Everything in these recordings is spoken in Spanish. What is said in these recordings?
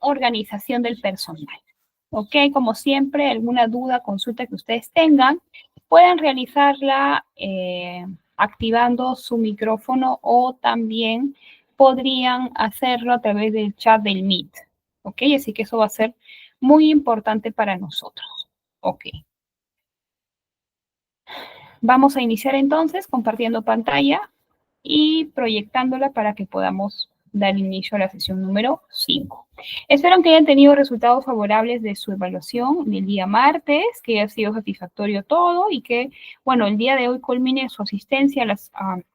organización del personal. ¿Ok? Como siempre, alguna duda, consulta que ustedes tengan, pueden realizarla activando su micrófono o también podrían hacerlo a través del chat del Meet. ¿Ok? Así que eso va a ser muy importante para nosotros. Ok. Vamos a iniciar entonces compartiendo pantalla y proyectándola para que podamos dar inicio a la sesión número 5. Espero que hayan tenido resultados favorables de su evaluación el día martes, que haya sido satisfactorio todo y que, bueno, el día de hoy culmine su asistencia a las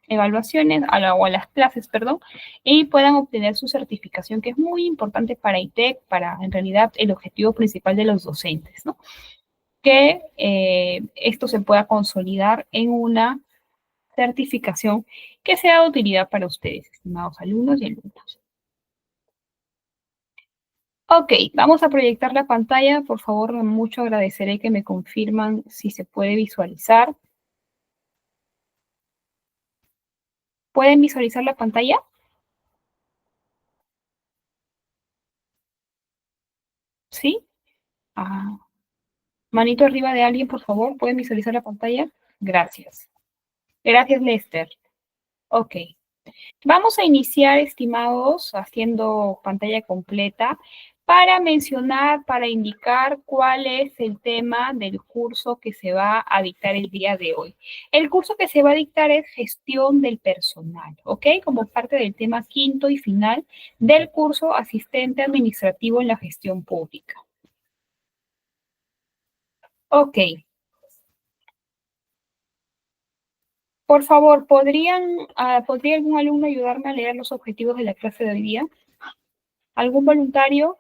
evaluaciones, o a las clases, perdón, y puedan obtener su certificación, que es muy importante para ITEC, para en realidad el objetivo principal de los docentes, ¿no? Que esto se pueda consolidar en una certificación que sea de utilidad para ustedes, estimados alumnos y alumnas. Ok, vamos a proyectar la pantalla. Por favor, mucho agradeceré que me confirman si se puede visualizar. ¿Pueden visualizar la pantalla? ¿Sí? Ah, manito arriba de alguien, por favor. ¿Pueden visualizar la pantalla? Gracias. Gracias, Lester. Ok. Vamos a iniciar, estimados, haciendo pantalla completa para mencionar, para indicar cuál es el tema del curso que se va a dictar el día de hoy. El curso que se va a dictar es gestión del personal, ¿ok? Como parte del tema quinto y final del curso asistente administrativo en la gestión pública. Ok. Por favor, ¿podría algún alumno ayudarme a leer los objetivos de la clase de hoy día? ¿Algún voluntario?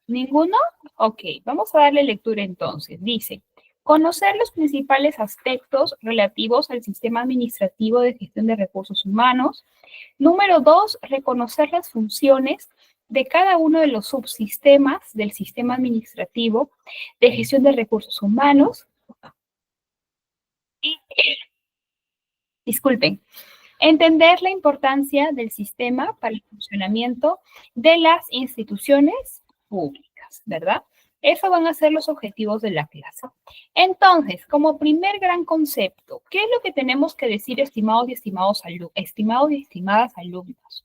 ¿Ninguno? Ok, vamos a darle lectura entonces. Dice, conocer los principales aspectos relativos al sistema administrativo de gestión de recursos humanos. Número 2, reconocer las funciones de cada uno de los subsistemas del sistema administrativo de gestión de recursos humanos. Y, disculpen, entender la importancia del sistema para el funcionamiento de las instituciones públicas, ¿verdad? Esos van a ser los objetivos de la clase. Entonces, como primer gran concepto, ¿qué es lo que tenemos que decir, estimados y estimadas alumnos?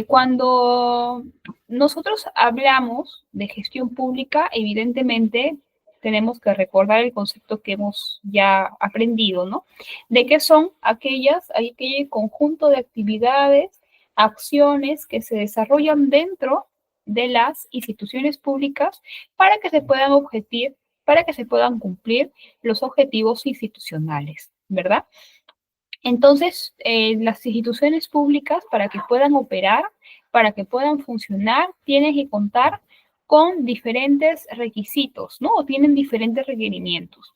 Cuando nosotros hablamos de gestión pública, evidentemente tenemos que recordar el concepto que hemos ya aprendido, ¿no? De qué son aquel conjunto de actividades, acciones que se desarrollan dentro de las instituciones públicas para que se puedan para que se puedan cumplir los objetivos institucionales, ¿verdad? Entonces, las instituciones públicas, para que puedan operar, para que puedan funcionar, tienen que contar con diferentes requisitos, ¿no? O tienen diferentes requerimientos.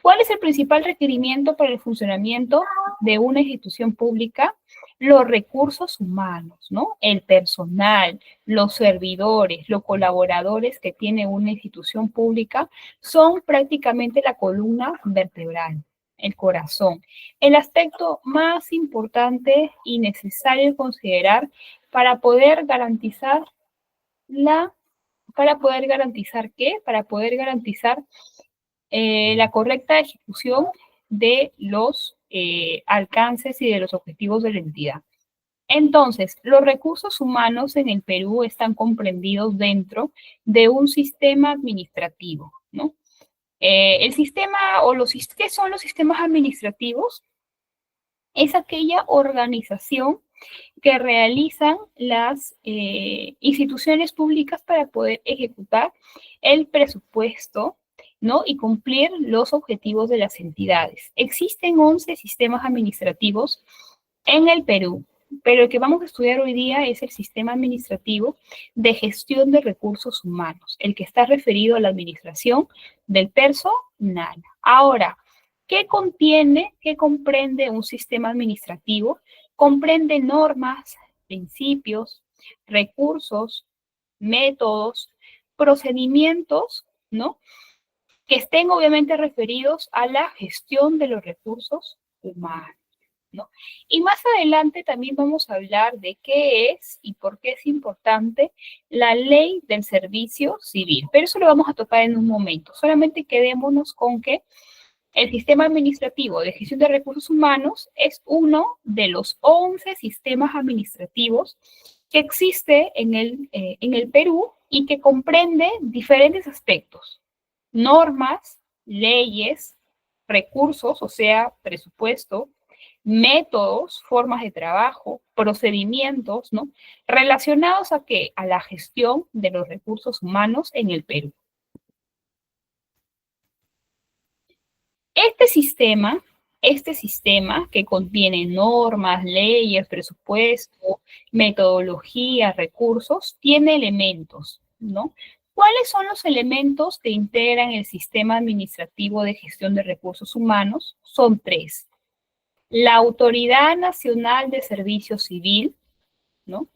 ¿Cuál es el principal requerimiento para el funcionamiento de una institución pública? Los recursos humanos, ¿no? El personal, los servidores, los colaboradores que tiene una institución pública son prácticamente la columna vertebral, el corazón. El aspecto más importante y necesario considerar para poder garantizar ¿qué? Para poder garantizar la correcta ejecución de los alcances y de los objetivos de la entidad. Entonces, los recursos humanos en el Perú están comprendidos dentro de un sistema administrativo, ¿no? El sistema ¿qué son los sistemas administrativos? Es aquella organización que realizan las instituciones públicas para poder ejecutar el presupuesto, ¿no? Y cumplir los objetivos de las entidades. Existen 11 sistemas administrativos en el Perú, pero el que vamos a estudiar hoy día es el sistema administrativo de gestión de recursos humanos, el que está referido a la administración del personal. Ahora, ¿Qué contiene, qué comprende un sistema administrativo? Comprende normas, principios, recursos, métodos, procedimientos, ¿no? Que estén obviamente referidos a la gestión de los recursos humanos, ¿no? Y más adelante también vamos a hablar de qué es y por qué es importante la ley del servicio civil, pero eso lo vamos a tocar en un momento. Solamente quedémonos con que el sistema administrativo de gestión de recursos humanos es uno de los 11 sistemas administrativos que existe en el Perú y que comprende diferentes aspectos: normas, leyes, recursos, o sea, presupuesto, métodos, formas de trabajo, procedimientos, ¿no? Relacionados a qué? A la gestión de los recursos humanos en el Perú. Este sistema que contiene normas, leyes, presupuesto, metodología, recursos, tiene elementos, ¿no? ¿Cuáles son los elementos que integran el sistema administrativo de gestión de recursos humanos? Son tres. La Autoridad Nacional de Servicio Civil, ¿no?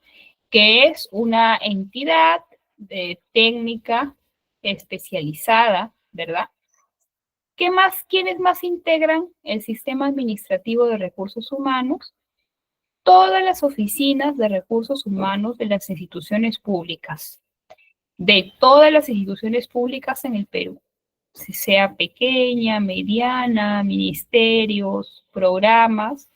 Que es una entidad técnica especializada, ¿verdad? ¿Qué más? ¿Quiénes más integran el sistema administrativo de recursos humanos? Todas las oficinas de recursos humanos de las instituciones públicas, de todas las instituciones públicas en el Perú, si sea pequeña, mediana, ministerios, programas,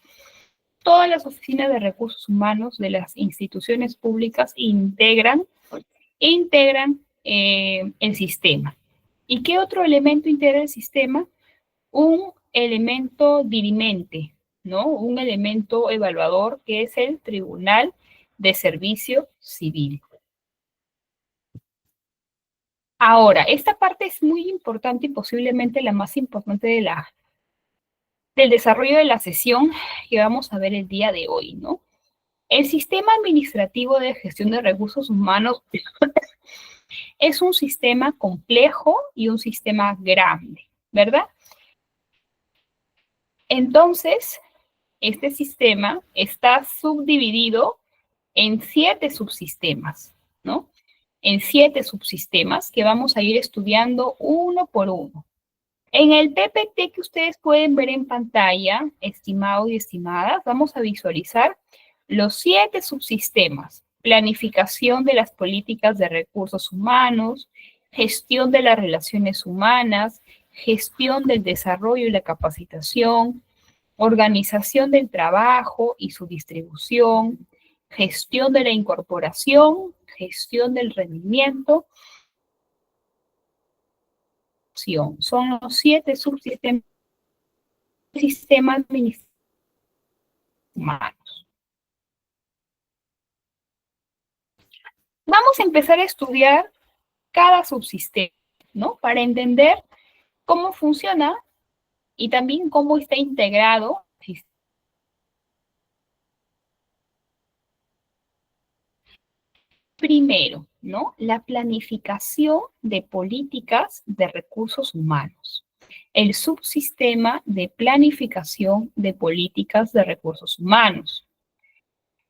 todas las oficinas de recursos humanos de las instituciones públicas integran el sistema. ¿Y qué otro elemento integra el sistema? Un elemento dirimente, ¿no? Un elemento evaluador que es el Tribunal de Servicio Civil. Ahora, esta parte es muy importante y posiblemente la más importante del desarrollo de la sesión que vamos a ver el día de hoy, ¿no? El sistema administrativo de gestión de recursos humanos es un sistema complejo y un sistema grande, ¿verdad? Entonces, este sistema está subdividido en 7 subsistemas, ¿no? En 7 subsistemas que vamos a ir estudiando uno por uno. En el PPT que ustedes pueden ver en pantalla, estimados y estimadas, vamos a visualizar los 7 subsistemas: planificación de las políticas de recursos humanos, gestión de las relaciones humanas, gestión del desarrollo y la capacitación, organización del trabajo y su distribución, gestión de la incorporación, gestión del rendimiento. Son los 7 subsistemas del sistema administrativo humano. Vamos a empezar a estudiar cada subsistema, ¿no? Para entender cómo funciona y también cómo está integrado. Primero, ¿no? La planificación de políticas de recursos humanos. El subsistema de planificación de políticas de recursos humanos.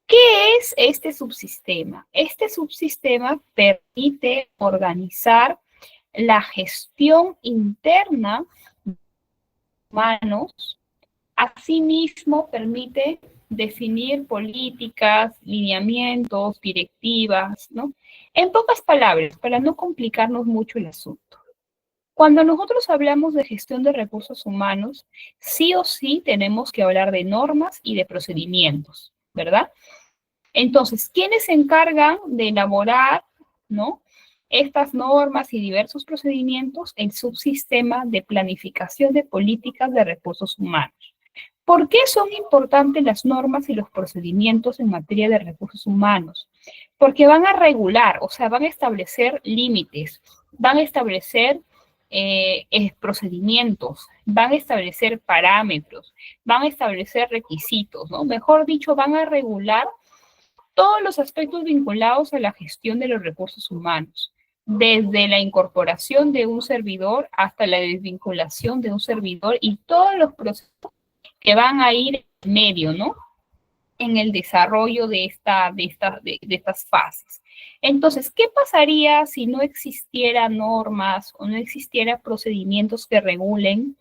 ¿Qué es este subsistema? Este subsistema permite organizar la gestión interna de humanos. Asimismo, permite definir políticas, lineamientos, directivas, ¿no? En pocas palabras, para no complicarnos mucho el asunto. Cuando nosotros hablamos de gestión de recursos humanos, sí o sí tenemos que hablar de normas y de procedimientos, ¿verdad? Entonces, ¿quiénes se encargan de elaborar, ¿no? Estas normas y diversos procedimientos? El subsistema de planificación de políticas de recursos humanos. ¿Por qué son importantes las normas y los procedimientos en materia de recursos humanos? Porque van a regular, o sea, van a establecer límites, van a establecer procedimientos, van a establecer parámetros, van a establecer requisitos, ¿no? Mejor dicho, van a regular todos los aspectos vinculados a la gestión de los recursos humanos. desde la incorporación de un servidor hasta la desvinculación de un servidor y todos los procesos que van a ir en medio, ¿no? En el desarrollo de estas fases. Entonces, ¿qué pasaría si no existiera normas o no existiera procedimientos que regulen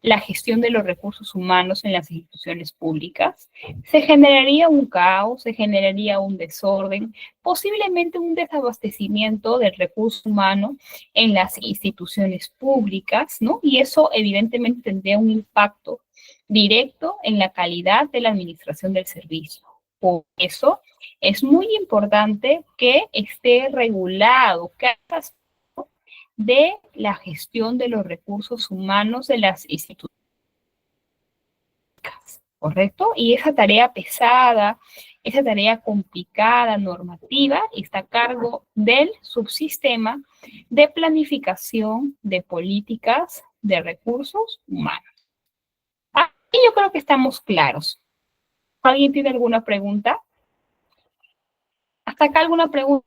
la gestión de los recursos humanos en las instituciones públicas? Se generaría un caos, se generaría un desorden, posiblemente un desabastecimiento del recurso humano en las instituciones públicas, ¿no? Y eso evidentemente tendría un impacto directo en la calidad de la administración del servicio. Por eso es muy importante que esté regulado cada aspecto de la gestión de los recursos humanos de las instituciones, ¿correcto? Y esa tarea pesada, esa tarea complicada, normativa, está a cargo del subsistema de planificación de políticas de recursos humanos. Y yo creo que estamos claros. ¿Alguien tiene alguna pregunta? ¿Hasta acá alguna pregunta?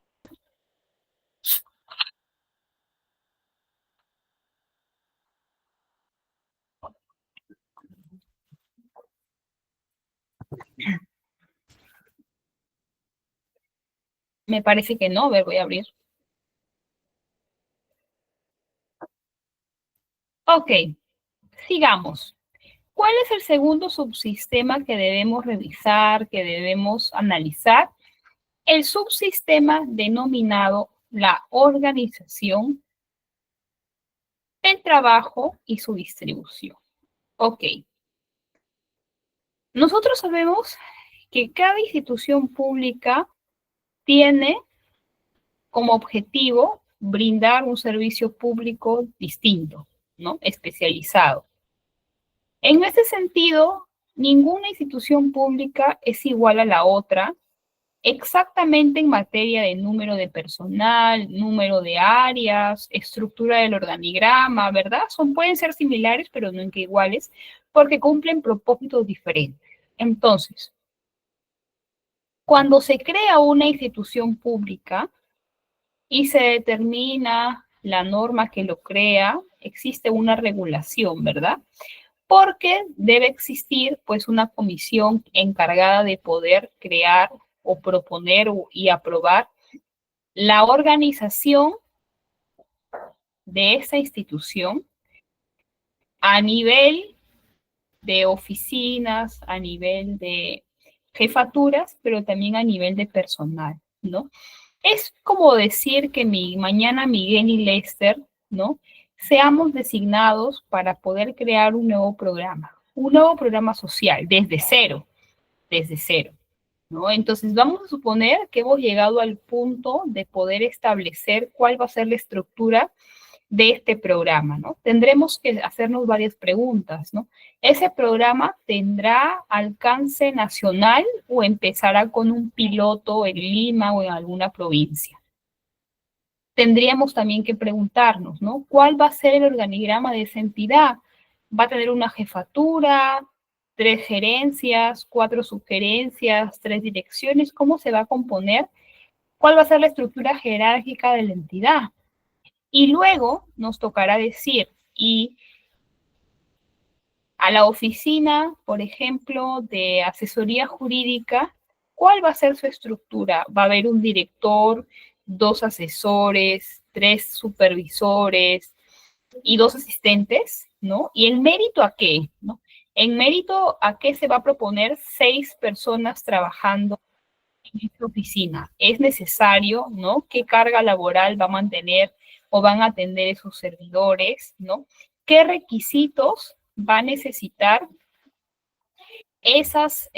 Me parece que no. A ver, voy a abrir. Ok, sigamos. ¿Cuál es el segundo subsistema que debemos revisar, que debemos analizar? El subsistema denominado la organización, el trabajo y su distribución. Ok. Nosotros sabemos que cada institución pública tiene como objetivo brindar un servicio público distinto, ¿no? Especializado. En este sentido, ninguna institución pública es igual a la otra, exactamente en materia de número de personal, número de áreas, estructura del organigrama, ¿verdad? Pueden ser similares, pero nunca iguales, porque cumplen propósitos diferentes. Entonces, cuando se crea una institución pública y se determina la norma que lo crea, existe una regulación, ¿verdad? Porque debe existir pues una comisión encargada de poder crear o proponer y aprobar la organización de esa institución a nivel de oficinas, a nivel de jefaturas, pero también a nivel de personal, ¿no? Es como decir que mañana Miguel y Lester, ¿no? Seamos designados para poder crear un nuevo programa social, desde cero, ¿no? Entonces vamos a suponer que hemos llegado al punto de poder establecer cuál va a ser la estructura de este programa, ¿no? Tendremos que hacernos varias preguntas, ¿no? ¿Ese programa tendrá alcance nacional o empezará con un piloto en Lima o en alguna provincia? Tendríamos también que preguntarnos, ¿no? ¿Cuál va a ser el organigrama de esa entidad? ¿Va a tener una jefatura, 3 gerencias, 4 subgerencias, 3 direcciones? ¿Cómo se va a componer? ¿Cuál va a ser la estructura jerárquica de la entidad? Y luego nos tocará decir, y a la oficina, por ejemplo, de asesoría jurídica, ¿cuál va a ser su estructura? ¿Va a haber un director, 2 asesores, 3 supervisores y 2 asistentes? ¿No? ¿Y el mérito a qué? ¿No? En mérito a qué se va a proponer 6 personas trabajando en esta oficina. ¿Es necesario, ¿no? ¿Qué carga laboral va a mantener o van a atender esos servidores, ¿no? ¿Qué requisitos va a necesitar esas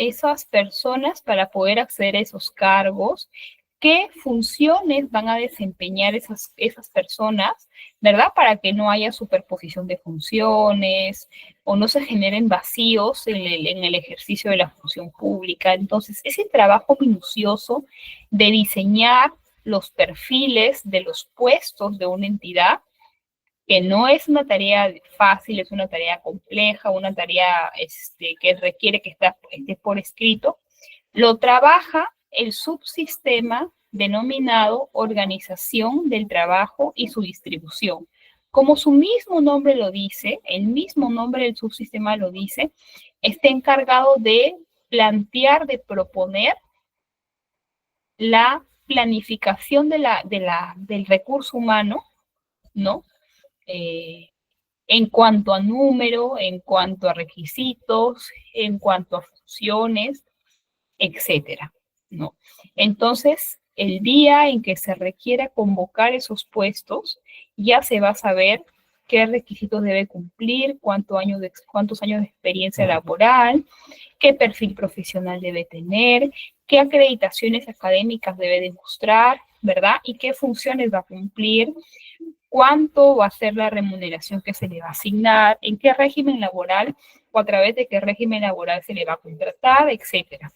personas para poder acceder a esos cargos? ¿Qué funciones van a desempeñar esas personas, ¿verdad? Para que no haya superposición de funciones o no se generen vacíos en el ejercicio de la función pública. Entonces, ese trabajo minucioso de diseñar los perfiles de los puestos de una entidad, que no es una tarea fácil, es una tarea compleja, una tarea que requiere que esté por escrito, lo trabaja el subsistema denominado organización del trabajo y su distribución. Como su mismo nombre lo dice, el mismo nombre del subsistema lo dice, está encargado de plantear, de proponer la planificación del recurso humano, ¿no? En cuanto a número, en cuanto a requisitos, en cuanto a funciones, etcétera, ¿no? Entonces, el día en que se requiera convocar esos puestos, ya se va a saber qué requisitos debe cumplir, cuántos años de experiencia laboral, qué perfil profesional debe tener, qué acreditaciones académicas debe demostrar, ¿verdad? Y qué funciones va a cumplir, cuánto va a ser la remuneración que se le va a asignar, en qué régimen laboral o a través de qué régimen laboral se le va a contratar, etcétera.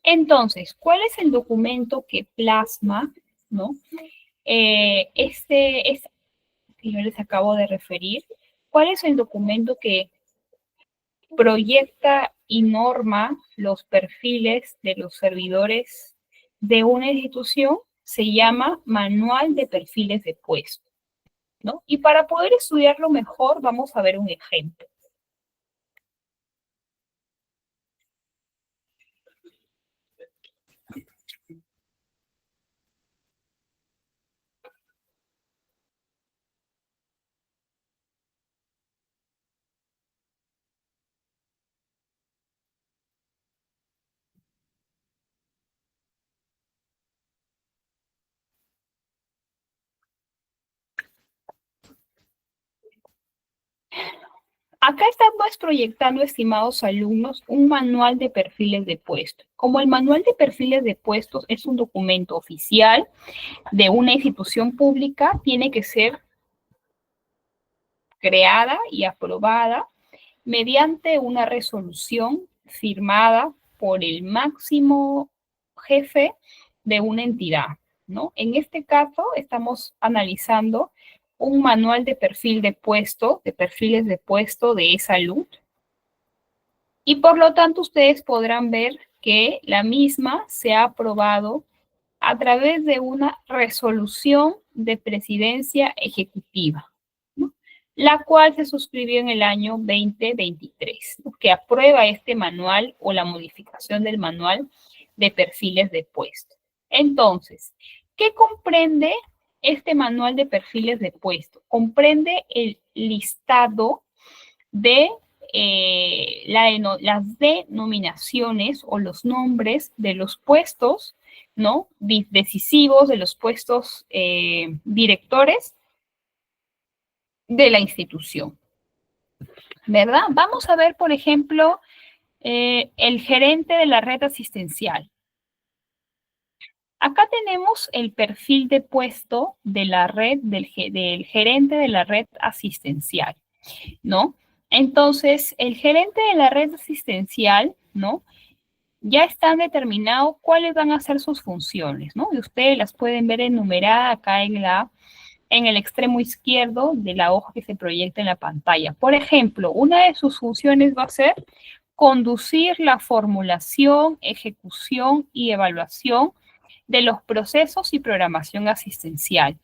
Entonces, ¿cuál es el documento que plasma, ¿no? Este que yo les acabo de referir, ¿cuál es el documento que proyecta y norma los perfiles de los servidores de una institución? Se llama Manual de Perfiles de Puesto, ¿no? Y para poder estudiarlo mejor, vamos a ver un ejemplo. Acá estamos proyectando, estimados alumnos, un manual de perfiles de puestos. Como el manual de perfiles de puestos es un documento oficial de una institución pública, tiene que ser creada y aprobada mediante una resolución firmada por el máximo jefe de una entidad, ¿no? En este caso, estamos analizando un manual de perfil de puesto, de perfiles de puesto de salud, y por lo tanto ustedes podrán ver que la misma se ha aprobado a través de una resolución de presidencia ejecutiva, ¿no? La cual se suscribió en el año 2023, ¿no? Que aprueba este manual o la modificación del manual de perfiles de puesto. Entonces, ¿qué comprende este manual de perfiles de puesto? Comprende el listado de las denominaciones o los nombres de los puestos, ¿no? Decisivos, de los puestos directores de la institución, ¿verdad? Vamos a ver, por ejemplo, el gerente de la red asistencial. Acá tenemos el perfil de puesto de la red, del gerente de la red asistencial, ¿no? Entonces, el gerente de la red asistencial, ¿no? Ya están determinados cuáles van a ser sus funciones, ¿no? Y ustedes las pueden ver enumeradas acá en el extremo izquierdo de la hoja que se proyecta en la pantalla. Por ejemplo, una de sus funciones va a ser conducir la formulación, ejecución y evaluación de los procesos y programación asistencial.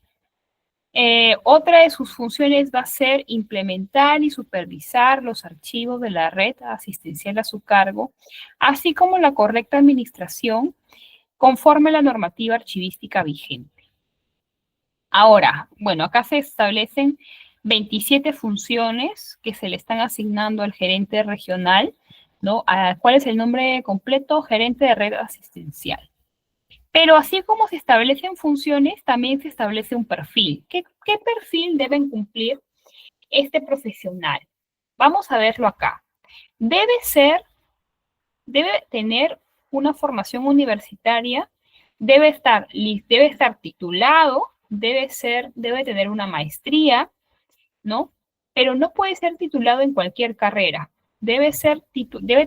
Otra de sus funciones va a ser implementar y supervisar los archivos de la red asistencial a su cargo, así como la correcta administración conforme a la normativa archivística vigente. Ahora, bueno, acá se establecen 27 funciones que se le están asignando al gerente regional, ¿no? ¿Cuál es el nombre completo? Gerente de red asistencial. Pero así como se establecen funciones, también se establece un perfil. ¿Qué perfil deben cumplir este profesional? Vamos a verlo acá. Debe tener una formación universitaria, debe estar titulado, debe tener una maestría, ¿no? Pero no puede ser titulado en cualquier carrera. Debe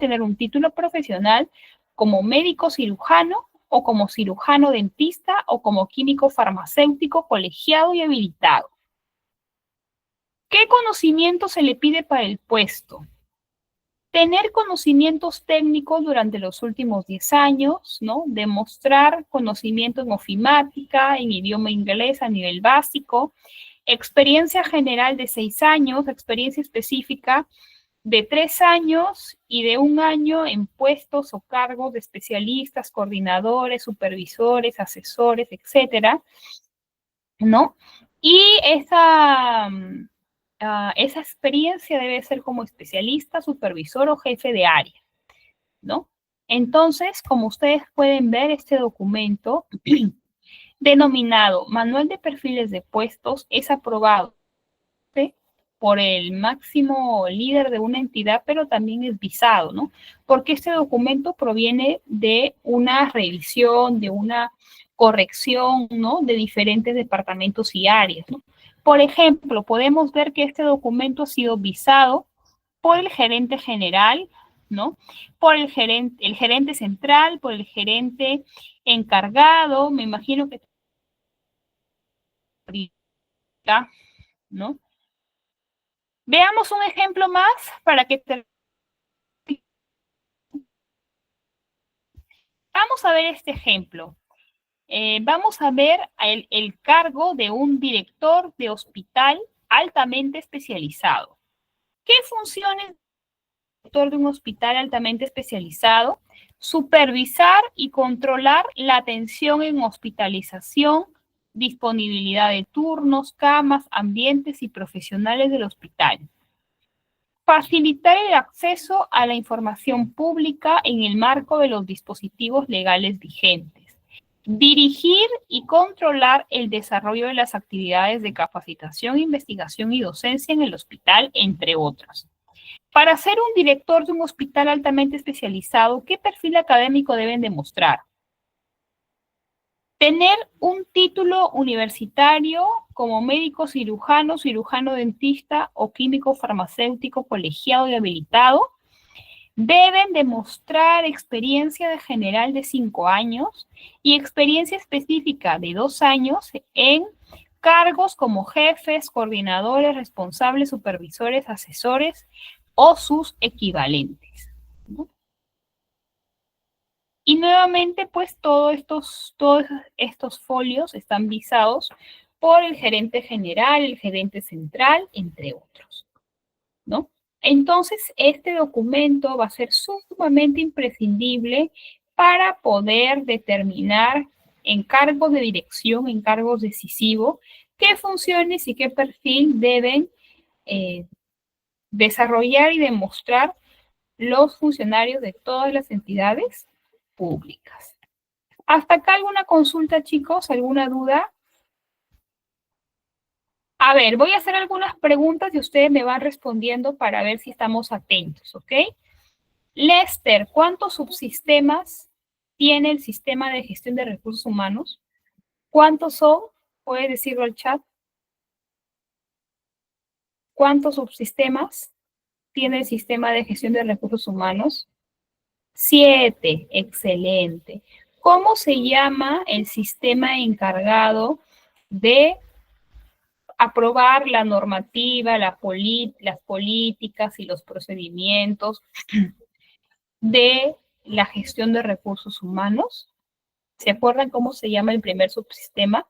tener un título profesional como médico cirujano o como cirujano dentista o como químico farmacéutico colegiado y habilitado. ¿Qué conocimiento se le pide para el puesto? Tener conocimientos técnicos durante los últimos 10 años, ¿no? Demostrar conocimiento en ofimática, en idioma inglés a nivel básico, experiencia general de 6 años, experiencia específica de 3 años y de 1 año en puestos o cargos de especialistas, coordinadores, supervisores, asesores, etcétera, ¿no? Y esa experiencia debe ser como especialista, supervisor o jefe de área, ¿no? Entonces, como ustedes pueden ver, este documento denominado Manual de Perfiles de Puestos es aprobado por el máximo líder de una entidad, pero también es visado, ¿no? Porque este documento proviene de una revisión, de una corrección, ¿no? De diferentes departamentos y áreas, ¿no? Por ejemplo, podemos ver que este documento ha sido visado por el gerente general, ¿no? Por el gerente central, por el gerente encargado, me imagino que, ¿no? Veamos un ejemplo más para que te... Vamos a ver este ejemplo. Vamos a ver el cargo de un director de hospital altamente especializado. ¿Qué funciones del director de un hospital altamente especializado? Supervisar y controlar la atención en hospitalización, disponibilidad de turnos, camas, ambientes y profesionales del hospital. Facilitar el acceso a la información pública en el marco de los dispositivos legales vigentes. Dirigir y controlar el desarrollo de las actividades de capacitación, investigación y docencia en el hospital, entre otras. Para ser un director de un hospital altamente especializado, ¿qué perfil académico deben demostrar? Tener un título universitario como médico cirujano, cirujano dentista o químico farmacéutico colegiado y habilitado. Deben demostrar experiencia de general de 5 años y experiencia específica de 2 años en cargos como jefes, coordinadores, responsables, supervisores, asesores o sus equivalentes, ¿no? Y nuevamente, pues todos estos folios están visados por el gerente general, el gerente central, entre otros, ¿no? Entonces, este documento va a ser sumamente imprescindible para poder determinar en cargos de dirección, en cargos decisivos, qué funciones y qué perfil deben desarrollar y demostrar los funcionarios de todas las entidades públicas. ¿Hasta acá alguna consulta, chicos? ¿Alguna duda? A ver, voy a hacer algunas preguntas y ustedes me van respondiendo para ver si estamos atentos, ¿ok? Lester, ¿cuántos subsistemas tiene el sistema de gestión de recursos humanos? ¿Cuántos son? ¿Puedes decirlo al chat? ¿Cuántos subsistemas tiene el sistema de gestión de recursos humanos? 7, excelente. ¿Cómo se llama el sistema encargado de aprobar la normativa, las políticas y los procedimientos de la gestión de recursos humanos? ¿Se acuerdan cómo se llama el primer subsistema?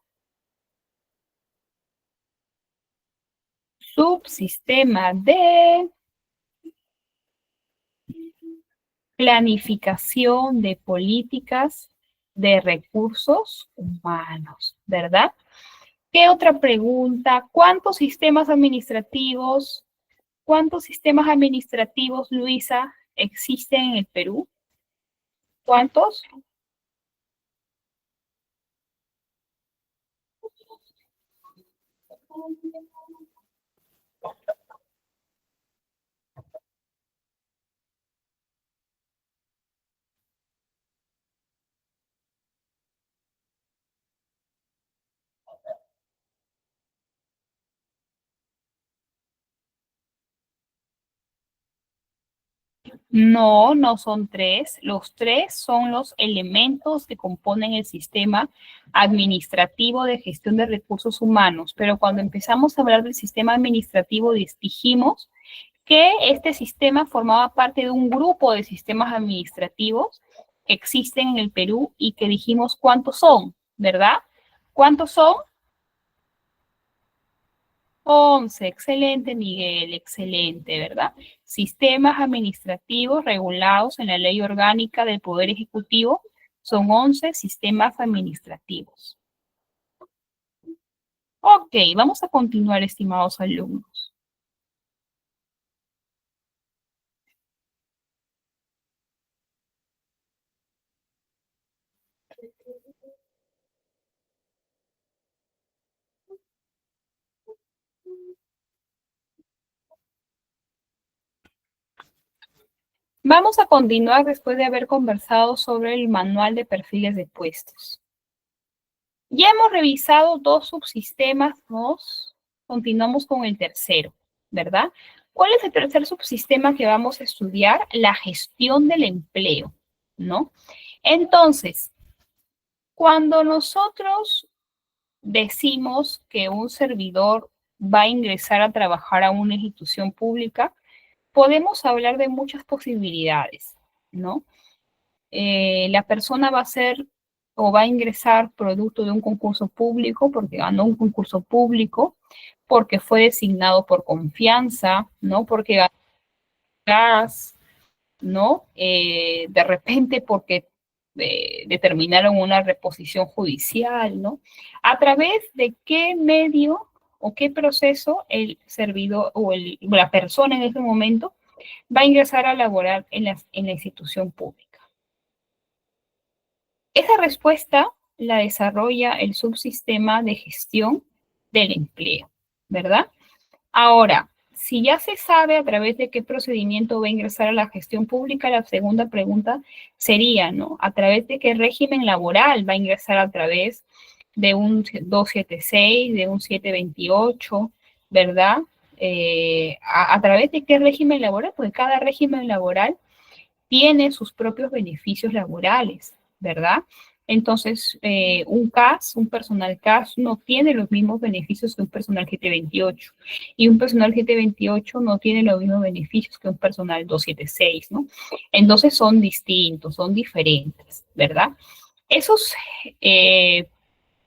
Subsistema de planificación de políticas de recursos humanos, ¿verdad? ¿Qué otra pregunta? Cuántos sistemas administrativos, Luisa, existen en el Perú? ¿Cuántos? No, no son 3. Los 3 son los elementos que componen el sistema administrativo de gestión de recursos humanos. Pero cuando empezamos a hablar del sistema administrativo, dijimos que este sistema formaba parte de un grupo de sistemas administrativos que existen en el Perú y que dijimos cuántos son, ¿verdad? ¿Cuántos son? 11, excelente Miguel, excelente, ¿verdad? Sistemas administrativos regulados en la Ley Orgánica del Poder Ejecutivo son 11 sistemas administrativos. Ok, vamos a continuar, estimados alumnos. Vamos a continuar después de haber conversado sobre el manual de perfiles de puestos. Ya hemos revisado dos subsistemas, continuamos con el tercero, ¿verdad? ¿Cuál es el tercer subsistema que vamos a estudiar? La gestión del empleo, ¿no? Entonces, cuando nosotros decimos que un servidor va a ingresar a trabajar a una institución pública, podemos hablar de muchas posibilidades, ¿no? La persona va a ser o va a ingresar producto de un concurso público porque ganó un concurso público, porque fue designado por confianza, ¿no? Porque ganó gas, ¿no? De repente porque determinaron una reposición judicial, ¿no? ¿A través de qué medio o qué proceso el servidor o la persona en ese momento va a ingresar a laborar en la institución pública? Esa respuesta la desarrolla el subsistema de gestión del empleo, ¿verdad? Ahora, si ya se sabe a través de qué procedimiento va a ingresar a la gestión pública, la segunda pregunta sería, ¿no? ¿A través de qué régimen laboral va a ingresar a través de un 276, de un 728, ¿verdad? A través de qué régimen laboral, pues cada régimen laboral tiene sus propios beneficios laborales, ¿verdad? Entonces, un CAS, un personal CAS, no tiene los mismos beneficios que un personal GT28. Y un personal GT28 no tiene los mismos beneficios que un personal 276, ¿no? Entonces son distintos, son diferentes, ¿verdad? Esos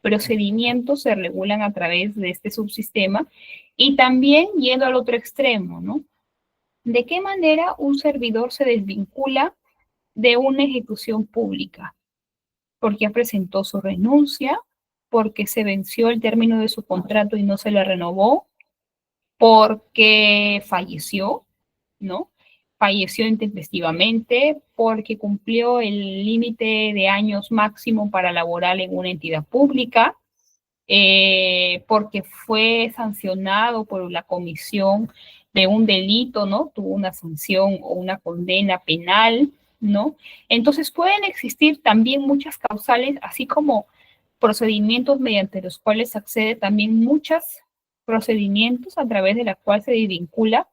procedimientos se regulan a través de este subsistema y también yendo al otro extremo, ¿no? ¿De qué manera un servidor se desvincula de una ejecución pública? Porque presentó su renuncia, porque se venció el término de su contrato y no se le renovó, porque falleció, ¿no? Falleció intempestivamente, porque cumplió el límite de años máximo para laborar en una entidad pública, porque fue sancionado por la comisión de un delito, ¿no? Tuvo una sanción o una condena penal, ¿no? Entonces pueden existir también muchas causales, así como procedimientos mediante los cuales se accede también muchos procedimientos a través de la cual se desvincula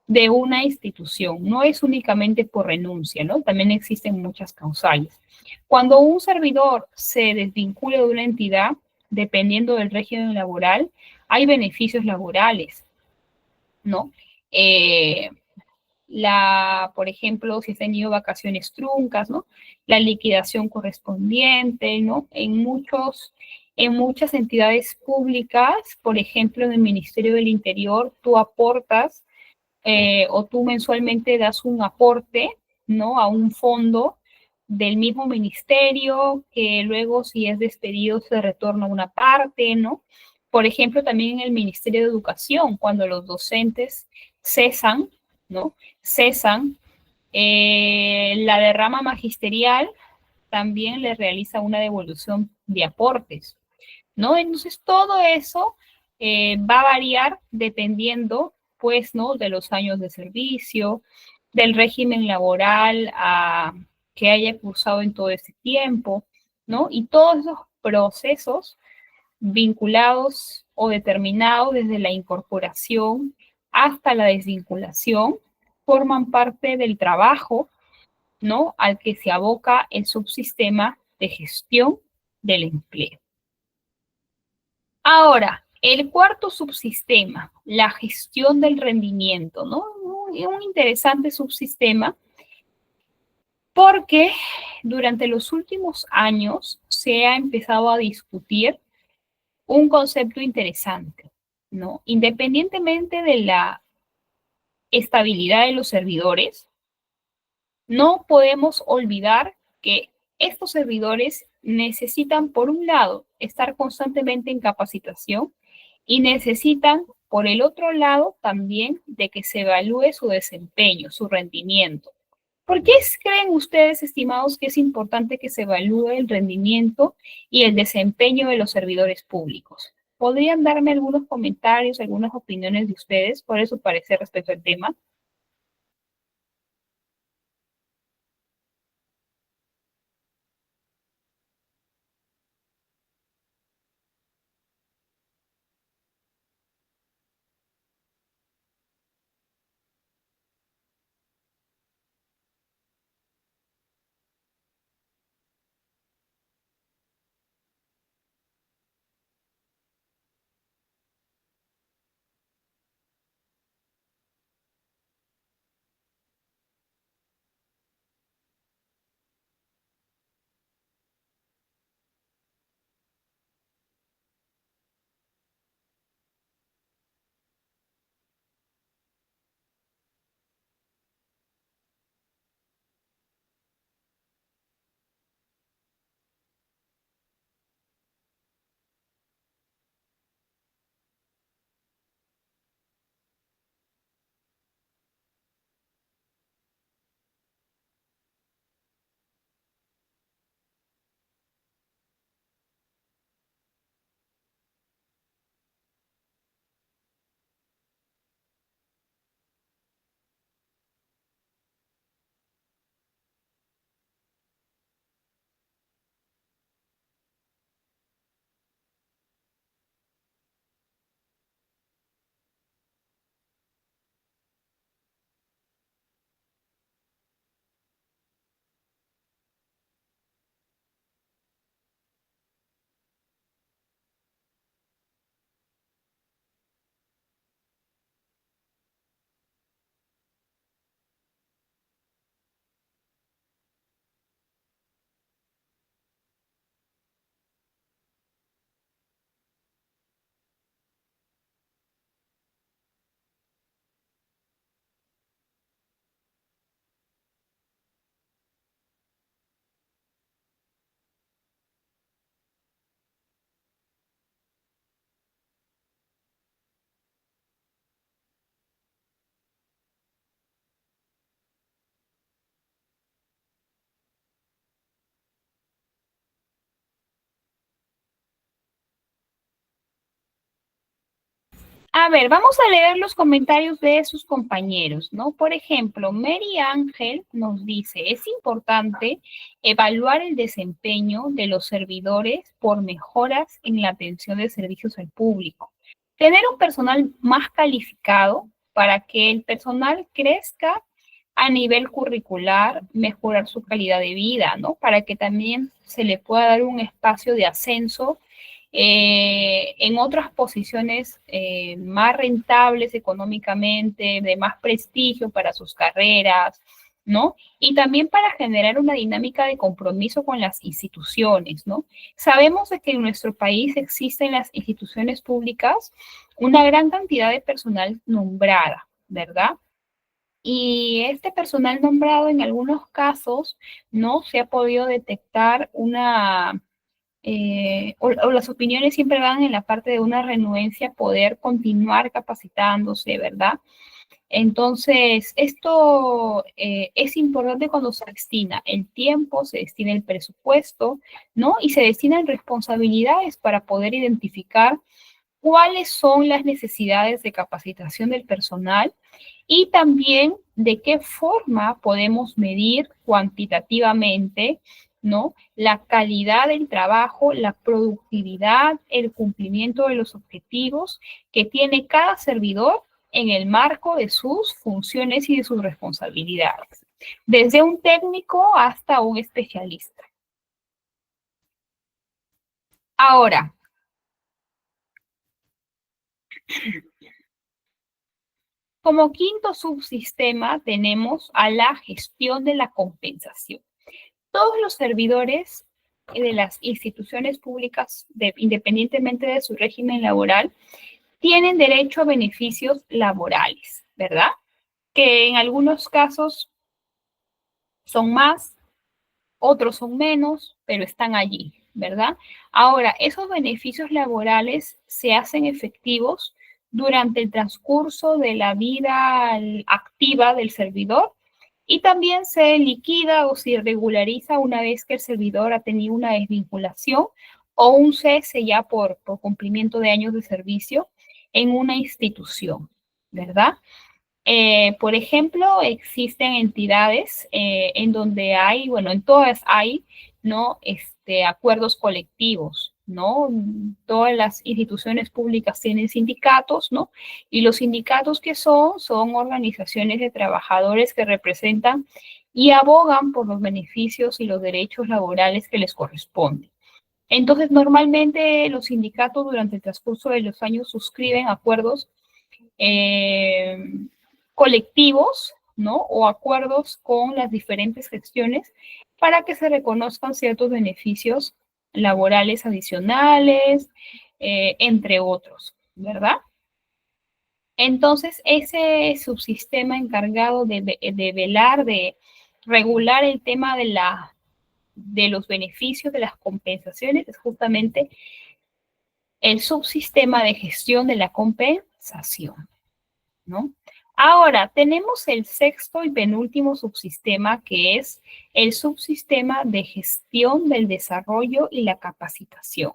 de una institución. No es únicamente por renuncia, ¿no? También existen muchas causales. Cuando un servidor se desvincula de una entidad, dependiendo del régimen laboral, hay beneficios laborales, ¿no? Eh, por ejemplo, si has tenido vacaciones truncas, ¿no? La liquidación correspondiente, ¿no? En muchas entidades públicas, por ejemplo, en el Ministerio del Interior, tú aportas o tú mensualmente das un aporte, ¿no? A un fondo del mismo ministerio, que luego si es despedido se retorna una parte, ¿no? Por ejemplo, también en el Ministerio de Educación, cuando los docentes cesan, ¿no? Cesan, la derrama magisterial también le realiza una devolución de aportes, ¿no? Entonces, todo eso va a variar dependiendo, pues, ¿no? De los años de servicio, del régimen laboral que haya cursado en todo ese tiempo, ¿no? Y todos esos procesos vinculados o determinados desde la incorporación hasta la desvinculación forman parte del trabajo, ¿no? Al que se aboca el subsistema de gestión del empleo. Ahora, el cuarto subsistema, la gestión del rendimiento, ¿no? un interesante subsistema porque durante los últimos años se ha empezado a discutir un concepto interesante, ¿no? Independientemente de la estabilidad de los servidores, no podemos olvidar que estos servidores necesitan, por un lado, estar constantemente en capacitación y necesitan, por el otro lado, también de que se evalúe su desempeño, su rendimiento. ¿Por qué creen ustedes, estimados, que es importante que se evalúe el rendimiento y el desempeño de los servidores públicos? ¿Podrían darme algunos comentarios, algunas opiniones de ustedes? ¿Cuál es su parecer respecto al tema? A ver, vamos a leer los comentarios de sus compañeros, ¿no? Por ejemplo, Mary Ángel nos dice, es importante evaluar el desempeño de los servidores por mejoras en la atención de servicios al público. Tener un personal más calificado para que el personal crezca a nivel curricular, mejorar su calidad de vida, ¿no? Para que también se le pueda dar un espacio de ascenso en otras posiciones más rentables económicamente, de más prestigio para sus carreras, ¿no? Y también para generar una dinámica de compromiso con las instituciones, ¿no? Sabemos de que en nuestro país existen las instituciones públicas una gran cantidad de personal nombrada, ¿verdad? Y este personal nombrado en algunos casos no se ha podido detectar o las opiniones siempre van en la parte de una renuencia a poder continuar capacitándose, ¿verdad? Entonces, esto es importante cuando se destina el tiempo, se destina el presupuesto, ¿no? Y se destinan responsabilidades para poder identificar cuáles son las necesidades de capacitación del personal y también de qué forma podemos medir cuantitativamente, ¿no? La calidad del trabajo, la productividad, el cumplimiento de los objetivos que tiene cada servidor en el marco de sus funciones y de sus responsabilidades, desde un técnico hasta un especialista. Ahora, Como quinto subsistema tenemos a la gestión de la compensación. Todos los servidores de las instituciones públicas, independientemente de su régimen laboral, tienen derecho a beneficios laborales, ¿verdad? Que en algunos casos son más, otros son menos, pero están allí, ¿verdad? Ahora, esos beneficios laborales se hacen efectivos durante el transcurso de la vida activa del servidor y también se liquida o se regulariza una vez que el servidor ha tenido una desvinculación o un cese ya por cumplimiento de años de servicio en una institución, ¿verdad? Por ejemplo, existen entidades en donde hay, bueno, en todas hay, ¿no? Acuerdos colectivos, ¿no? Todas las instituciones públicas tienen sindicatos, ¿no? Y los sindicatos que son organizaciones de trabajadores que representan y abogan por los beneficios y los derechos laborales que les corresponden. Entonces, normalmente los sindicatos durante el transcurso de los años suscriben acuerdos eh, colectivos, ¿no? O acuerdos con las diferentes gestiones para que se reconozcan ciertos beneficios laborales adicionales, entre otros, ¿verdad? Entonces, ese subsistema encargado de velar, de regular el tema de los beneficios, de las compensaciones, es justamente el subsistema de gestión de la compensación, ¿no? Ahora, tenemos el sexto y penúltimo subsistema, que es el subsistema de gestión del desarrollo y la capacitación.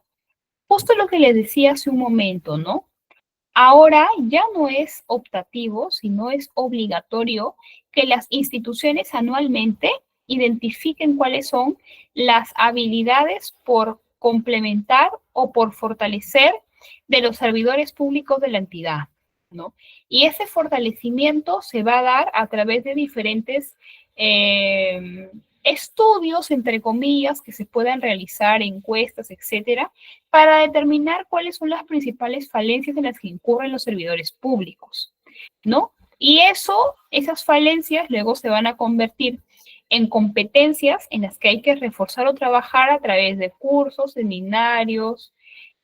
Justo lo que les decía hace un momento, ¿no? Ahora ya no es optativo, sino es obligatorio que las instituciones anualmente identifiquen cuáles son las habilidades por complementar o por fortalecer de los servidores públicos de la entidad, ¿no? Y ese fortalecimiento se va a dar a través de diferentes estudios, entre comillas, que se puedan realizar, encuestas, etcétera, para determinar cuáles son las principales falencias en las que incurren los servidores públicos, ¿no? Y esas falencias luego se van a convertir en competencias en las que hay que reforzar o trabajar a través de cursos, seminarios,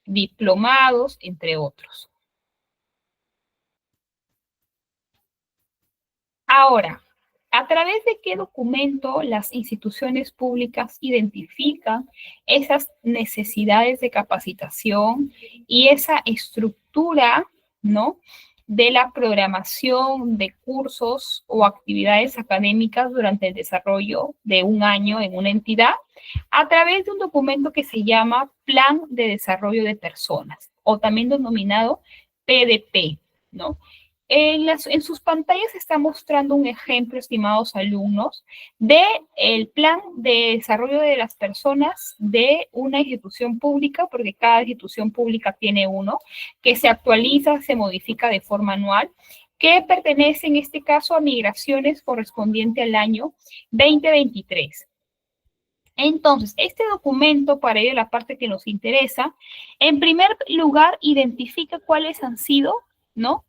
diplomados, entre otros. Ahora, ¿a través de qué documento las instituciones públicas identifican esas necesidades de capacitación y esa estructura, ¿no? De la programación de cursos o actividades académicas durante el desarrollo de un año en una entidad? A través de un documento que se llama Plan de Desarrollo de Personas, o también denominado PDP, ¿no? En sus pantallas está mostrando un ejemplo, estimados alumnos, del plan de desarrollo de las personas de una institución pública, porque cada institución pública tiene uno, que se actualiza, se modifica de forma anual, que pertenece en este caso a migraciones correspondiente al año 2023. Entonces, este documento, para ir a la parte que nos interesa, en primer lugar, identifica cuáles han sido, ¿no?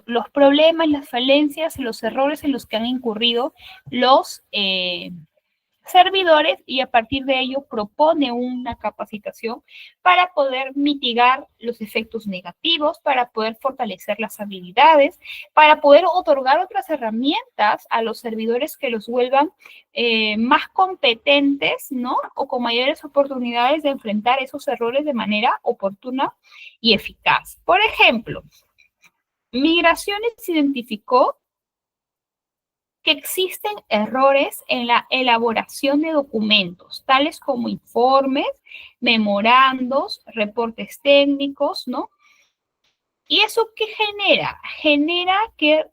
Los problemas, las falencias, los errores en los que han incurrido los servidores y a partir de ello propone una capacitación para poder mitigar los efectos negativos, para poder fortalecer las habilidades, para poder otorgar otras herramientas a los servidores que los vuelvan más competentes, ¿no? O con mayores oportunidades de enfrentar esos errores de manera oportuna y eficaz. Por ejemplo, Migraciones identificó que existen errores en la elaboración de documentos, tales como informes, memorandos, reportes técnicos, ¿no? ¿Y eso qué genera? Genera que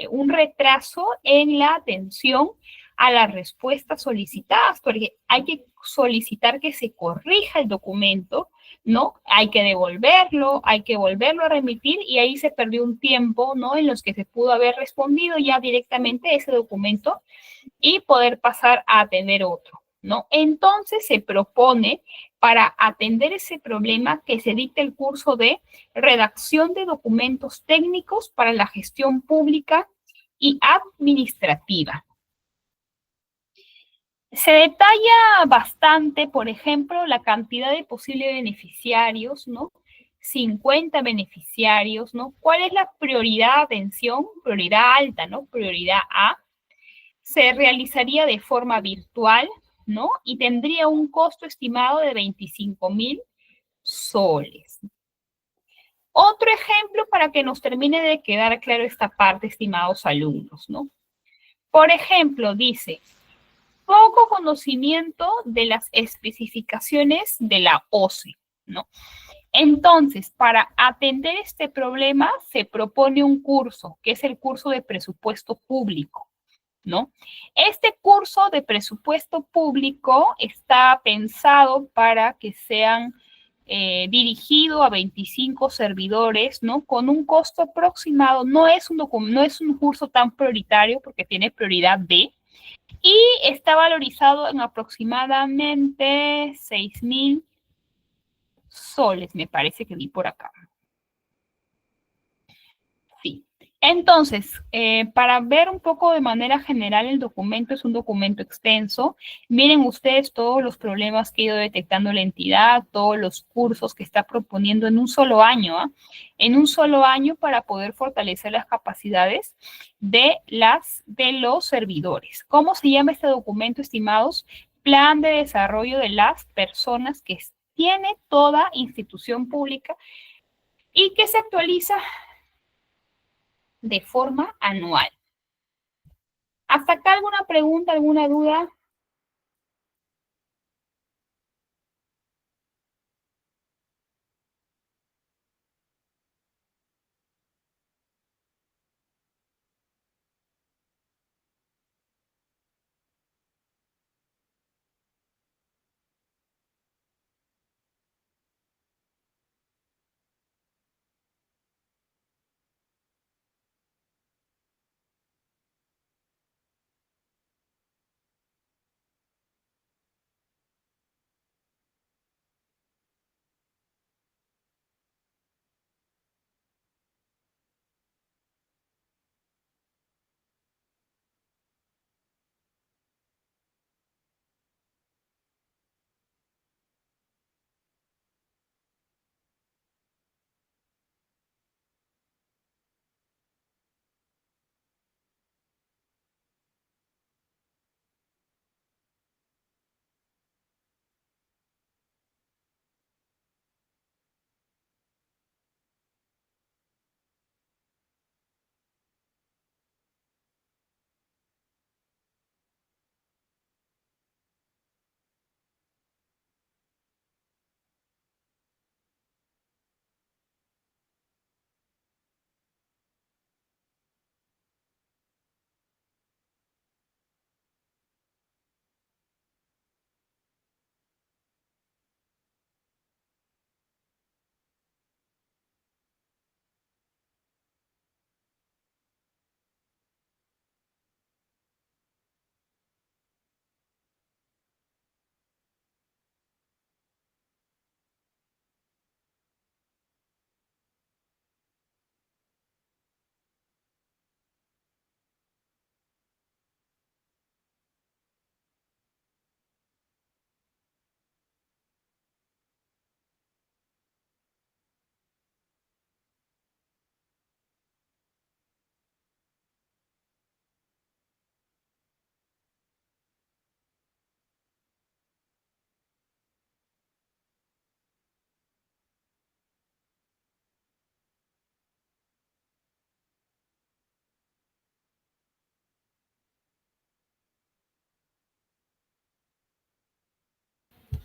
un retraso en la atención a las respuestas solicitadas, porque hay que solicitar que se corrija el documento, ¿no? Hay que devolverlo, hay que volverlo a remitir y ahí se perdió un tiempo, ¿no? En los que se pudo haber respondido ya directamente ese documento y poder pasar a atender otro, ¿no? Entonces se propone para atender ese problema que se dicte el curso de redacción de documentos técnicos para la gestión pública y administrativa. Se detalla bastante, por ejemplo, la cantidad de posibles beneficiarios, ¿no? 50 beneficiarios, ¿no? ¿Cuál es la prioridad de atención? Prioridad alta, ¿no? Prioridad A. Se realizaría de forma virtual, ¿no? Y tendría un costo estimado de 25.000 soles. Otro ejemplo para que nos termine de quedar claro esta parte, estimados alumnos, ¿no? Por ejemplo, dice, poco conocimiento de las especificaciones de la OCE, ¿no? Entonces, para atender este problema, se propone un curso, que es el curso de presupuesto público, ¿no? Este curso de presupuesto público está pensado para que sean dirigido a 25 servidores, ¿no? Con un costo aproximado, no es un curso tan prioritario porque tiene prioridad B, y está valorizado en aproximadamente 6.000 soles, me parece que vi por acá. Sí. Entonces, para ver un poco de manera general el documento, es un documento extenso. Miren ustedes todos los problemas que ha ido detectando la entidad, todos los cursos que está proponiendo en un solo año, ¿eh? En un solo año para poder fortalecer las capacidades de los servidores. ¿Cómo se llama este documento, estimados? Plan de desarrollo de las personas que tiene toda institución pública y que se actualiza de forma anual. ¿Hasta acá alguna pregunta, alguna duda?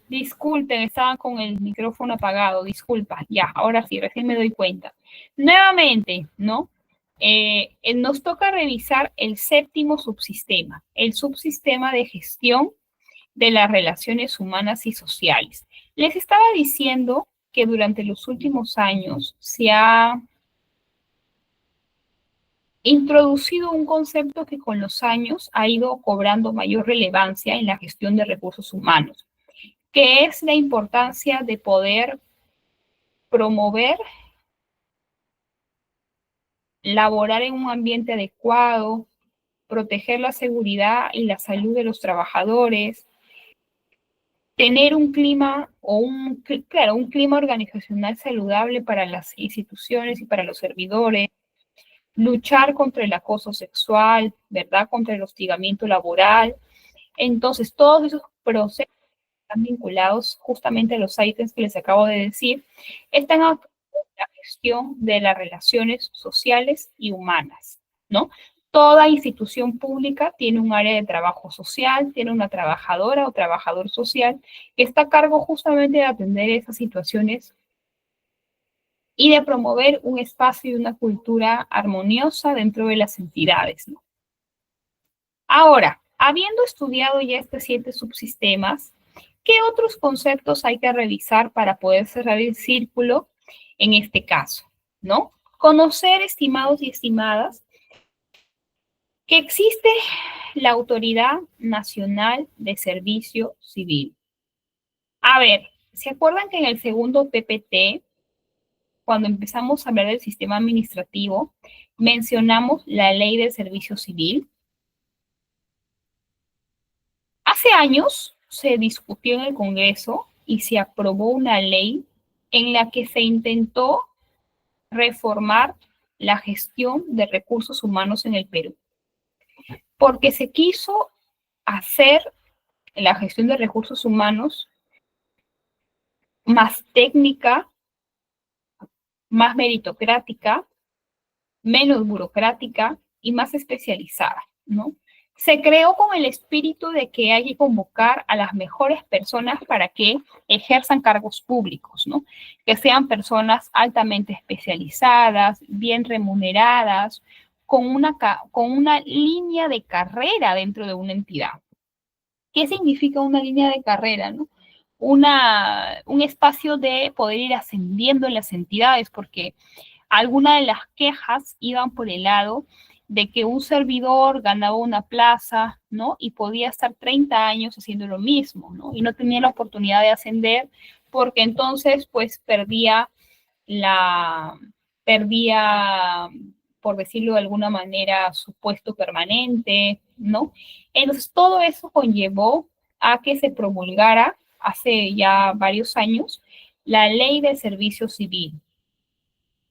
Disculpen, estaba con el micrófono apagado, disculpa, ya, ahora sí, recién me doy cuenta. Nuevamente, ¿no? Nos toca revisar el séptimo subsistema, el subsistema de gestión de las relaciones humanas y sociales. Les estaba diciendo que durante los últimos años se ha introducido un concepto que con los años ha ido cobrando mayor relevancia en la gestión de recursos humanos. que es la importancia de poder promover, laborar en un ambiente adecuado, proteger la seguridad y la salud de los trabajadores, tener un clima o un clima organizacional saludable para las instituciones y para los servidores, luchar contra el acoso sexual, ¿verdad? Contra el hostigamiento laboral. Entonces, todos esos procesos están vinculados justamente a los ítems que les acabo de decir, están a la gestión de las relaciones sociales y humanas, ¿no? Toda institución pública tiene un área de trabajo social, tiene una trabajadora o trabajador social que está a cargo justamente de atender esas situaciones y de promover un espacio y una cultura armoniosa dentro de las entidades, ¿no? Ahora, habiendo estudiado ya estos 7 subsistemas, ¿qué otros conceptos hay que revisar para poder cerrar el círculo en este caso? ¿No? Conocer, estimados y estimadas, que existe la Autoridad Nacional de Servicio Civil. A ver, ¿se acuerdan que en el segundo PPT, cuando empezamos a hablar del sistema administrativo, mencionamos la Ley del Servicio Civil? Hace años se discutió en el Congreso y se aprobó una ley en la que se intentó reformar la gestión de recursos humanos en el Perú, porque se quiso hacer la gestión de recursos humanos más técnica, más meritocrática, menos burocrática y más especializada, ¿no? Se creó con el espíritu de que hay que convocar a las mejores personas para que ejerzan cargos públicos, ¿no? Que sean personas altamente especializadas, bien remuneradas, con una línea de carrera dentro de una entidad. ¿Qué significa una línea de carrera, no? Un espacio de poder ir ascendiendo en las entidades, porque algunas de las quejas iban por el lado de que un servidor ganaba una plaza, ¿no? Y podía estar 30 años haciendo lo mismo, ¿no? Y no tenía la oportunidad de ascender porque entonces, pues, perdía, por decirlo de alguna manera, su puesto permanente, ¿no? Entonces, todo eso conllevó a que se promulgara hace ya varios años la Ley del Servicio Civil.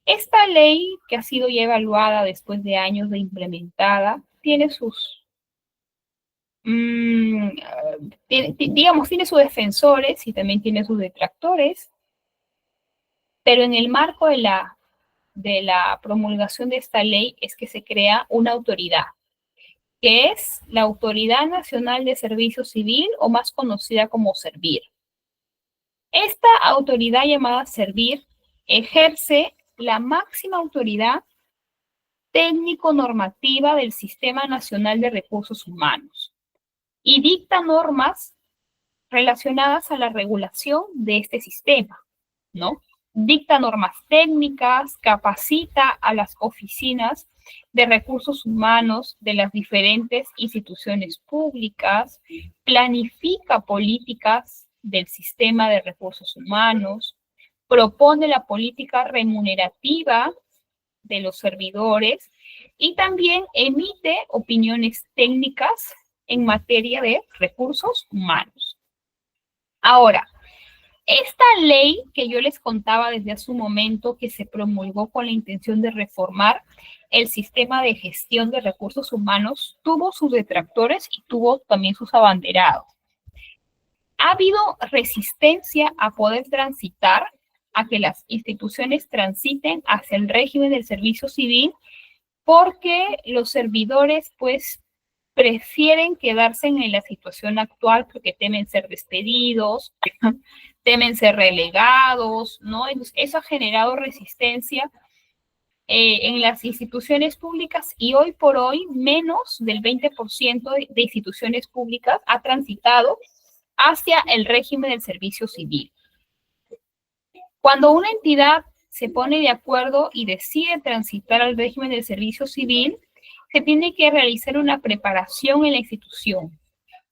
Esta ley, que ha sido ya evaluada después de años de implementada, tiene sus, tiene sus defensores y también tiene sus detractores, pero en el marco de la promulgación de esta ley es que se crea una autoridad, que es la Autoridad Nacional de Servicio Civil, o más conocida como Servir. Esta autoridad llamada Servir ejerce la máxima autoridad técnico-normativa del Sistema Nacional de Recursos Humanos y dicta normas relacionadas a la regulación de este sistema, ¿no? Dicta normas técnicas, capacita a las oficinas de recursos humanos de las diferentes instituciones públicas, planifica políticas del sistema de recursos humanos, propone la política remunerativa de los servidores y también emite opiniones técnicas en materia de recursos humanos. Ahora, esta ley que yo les contaba desde hace un momento, que se promulgó con la intención de reformar el sistema de gestión de recursos humanos, tuvo sus detractores y tuvo también sus abanderados. Ha habido resistencia a poder transitar, a que las instituciones transiten hacia el régimen del servicio civil, porque los servidores, pues, prefieren quedarse en la situación actual porque temen ser despedidos, temen ser relegados, ¿no? Entonces, eso ha generado resistencia en las instituciones públicas, y hoy por hoy menos del 20% de instituciones públicas ha transitado hacia el régimen del servicio civil. Cuando una entidad se pone de acuerdo y decide transitar al régimen del servicio civil, se tiene que realizar una preparación en la institución.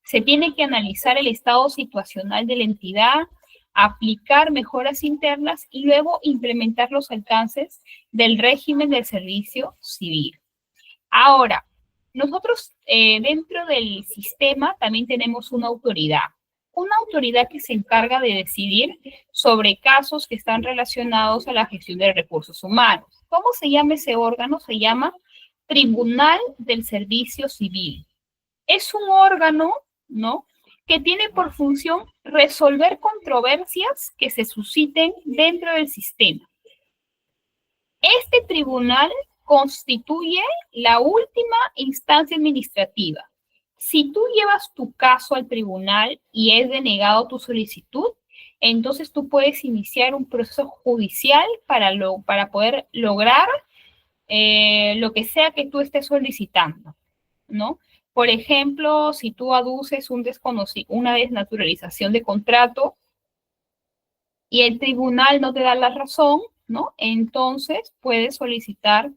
Se tiene que analizar el estado situacional de la entidad, aplicar mejoras internas y luego implementar los alcances del régimen del servicio civil. Ahora, nosotros dentro del sistema también tenemos una autoridad que se encarga de decidir sobre casos que están relacionados a la gestión de recursos humanos. ¿Cómo se llama ese órgano? Se llama Tribunal del Servicio Civil. Es un órgano, ¿no?, que tiene por función resolver controversias que se susciten dentro del sistema. Este tribunal constituye la última instancia administrativa. Si tú llevas tu caso al tribunal y es denegado tu solicitud, entonces tú puedes iniciar un proceso judicial para poder lograr lo que sea que tú estés solicitando, ¿no? Por ejemplo, si tú aduces una desnaturalización de contrato y el tribunal no te da la razón, ¿no? Entonces puedes solicitar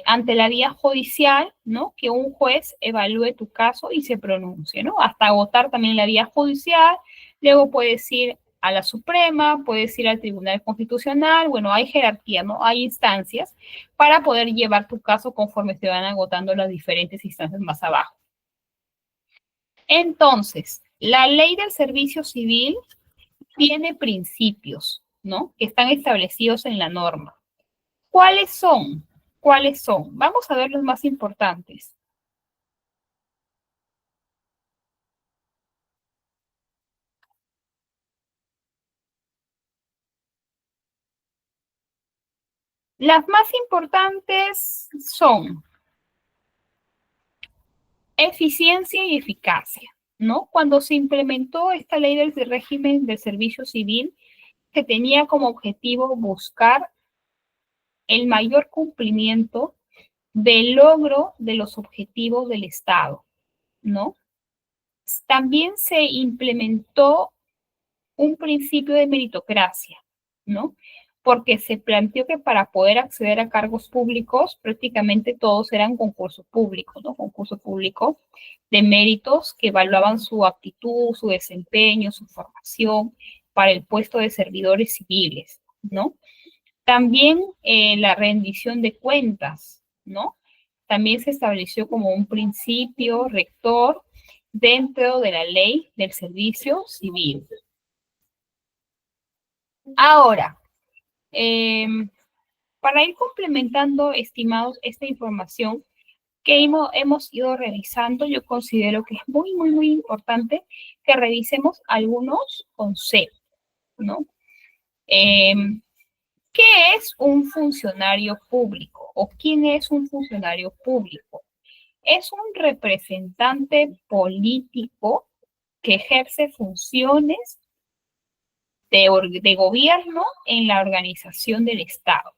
ante la vía judicial, ¿no?, que un juez evalúe tu caso y se pronuncie, ¿no? Hasta agotar también la vía judicial, luego puedes ir a la Suprema, puedes ir al Tribunal Constitucional, bueno, hay jerarquía, ¿no? Hay instancias para poder llevar tu caso conforme se van agotando las diferentes instancias más abajo. Entonces, la ley del servicio civil tiene principios, ¿no?, que están establecidos en la norma. ¿Cuáles son? ¿Cuáles son? Vamos a ver los más importantes. Las más importantes son eficiencia y eficacia, ¿no? Cuando se implementó esta ley del régimen del servicio civil, se tenía como objetivo buscar el mayor cumplimiento del logro de los objetivos del Estado, ¿no? También se implementó un principio de meritocracia, ¿no? Porque se planteó que para poder acceder a cargos públicos, prácticamente todos eran concursos públicos, ¿no? Concurso público de méritos que evaluaban su aptitud, su desempeño, su formación para el puesto de servidores civiles, ¿no? También la rendición de cuentas, ¿no? También se estableció como un principio rector dentro de la ley del servicio civil. Ahora, para ir complementando, estimados, esta información que hemos ido revisando, yo considero que es muy, muy, muy importante que revisemos algunos conceptos, ¿no? ¿Qué es un funcionario público o quién es un funcionario público? Es un representante político que ejerce funciones de gobierno en la organización del Estado.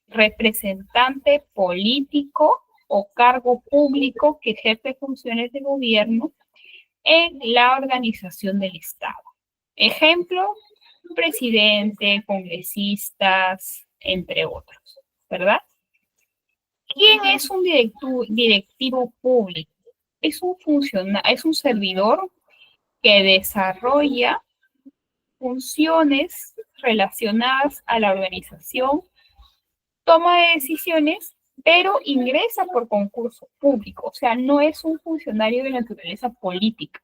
Representante político o cargo público que ejerce funciones de gobierno en la organización del Estado. Ejemplo, presidente, congresistas, entre otros, ¿verdad? ¿Quién es un directivo público? Es un servidor que desarrolla funciones relacionadas a la organización, toma de decisiones, pero ingresa por concurso público, o sea, no es un funcionario de naturaleza política.